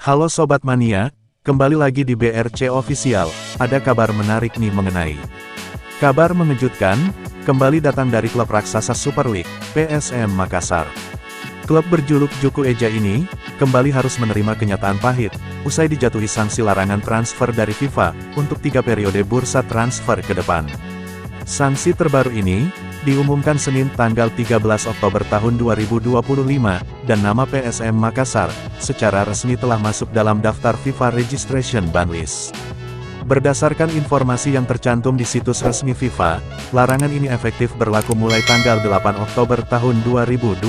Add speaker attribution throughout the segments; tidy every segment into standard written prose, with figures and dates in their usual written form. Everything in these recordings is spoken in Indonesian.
Speaker 1: Halo Sobat Mania, kembali lagi di BRC Official. Ada kabar menarik nih mengenai kabar mengejutkan, kembali datang dari klub raksasa Super League, PSM Makassar. Klub berjuluk Juku Eja ini, kembali harus menerima kenyataan pahit, usai dijatuhi sanksi larangan transfer dari FIFA, untuk 3 periode bursa transfer ke depan. Sanksi terbaru ini, diumumkan Senin tanggal 13 Oktober tahun 2025, dan nama PSM Makassar, secara resmi telah masuk dalam daftar FIFA Registration Ban List. Berdasarkan informasi yang tercantum di situs resmi FIFA, larangan ini efektif berlaku mulai tanggal 8 Oktober tahun 2025.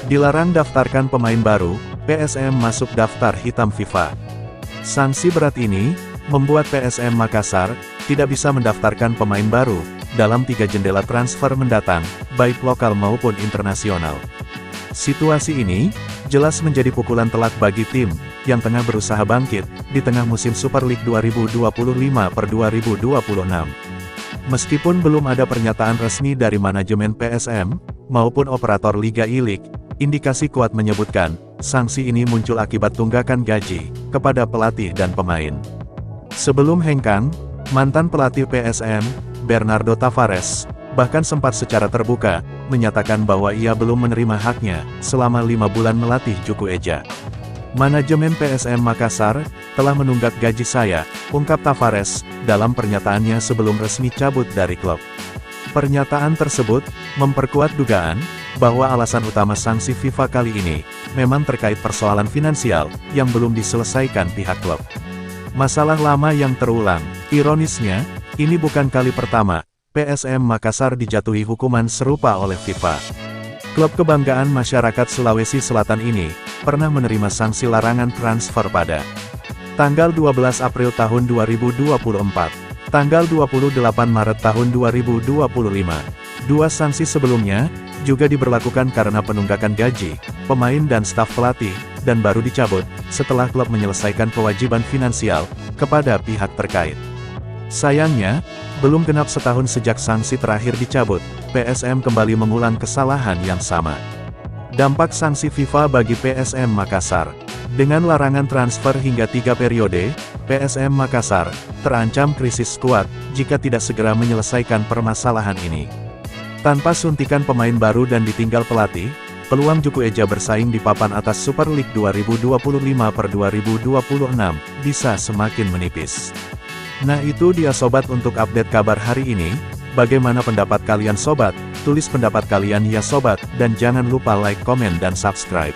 Speaker 1: Dilarang daftarkan pemain baru, PSM masuk daftar hitam FIFA. Sanksi berat ini, membuat PSM Makassar, tidak bisa mendaftarkan pemain baru, dalam 3 jendela transfer mendatang, baik lokal maupun internasional. Situasi ini, jelas menjadi pukulan telak bagi tim, yang tengah berusaha bangkit, di tengah musim Super League 2025-2026. Meskipun belum ada pernyataan resmi dari manajemen PSM, maupun operator Liga E-League, indikasi kuat menyebutkan, sanksi ini muncul akibat tunggakan gaji, kepada pelatih dan pemain. Sebelum hengkang, mantan pelatih PSM, Bernardo Tavares, bahkan sempat secara terbuka, menyatakan bahwa ia belum menerima haknya, selama 5 bulan melatih Juku Eja. Manajemen PSM Makassar, telah menunggak gaji saya, ungkap Tavares, dalam pernyataannya sebelum resmi cabut dari klub. Pernyataan tersebut, memperkuat dugaan, bahwa alasan utama sanksi FIFA kali ini, memang terkait persoalan finansial, yang belum diselesaikan pihak klub. Masalah lama yang terulang. Ironisnya, ini bukan kali pertama, PSM Makassar dijatuhi hukuman serupa oleh FIFA. Klub kebanggaan masyarakat Sulawesi Selatan ini, pernah menerima sanksi larangan transfer pada tanggal 12 April tahun 2024, tanggal 28 Maret tahun 2025. 2 sanksi sebelumnya, juga diberlakukan karena penunggakan gaji, pemain dan staf pelatih, dan baru dicabut, setelah klub menyelesaikan kewajiban finansial, kepada pihak terkait. Sayangnya, belum genap setahun sejak sanksi terakhir dicabut, PSM kembali mengulang kesalahan yang sama. Dampak sanksi FIFA bagi PSM Makassar. Dengan larangan transfer hingga 3 periode, PSM Makassar, terancam krisis skuad, jika tidak segera menyelesaikan permasalahan ini. Tanpa suntikan pemain baru dan ditinggal pelatih, peluang Juku Eja bersaing di papan atas Super League 2025-2026, bisa semakin menipis. Nah itu dia sobat untuk update kabar hari ini. Bagaimana pendapat kalian sobat? Tulis pendapat kalian ya sobat, dan jangan lupa like, komen dan subscribe.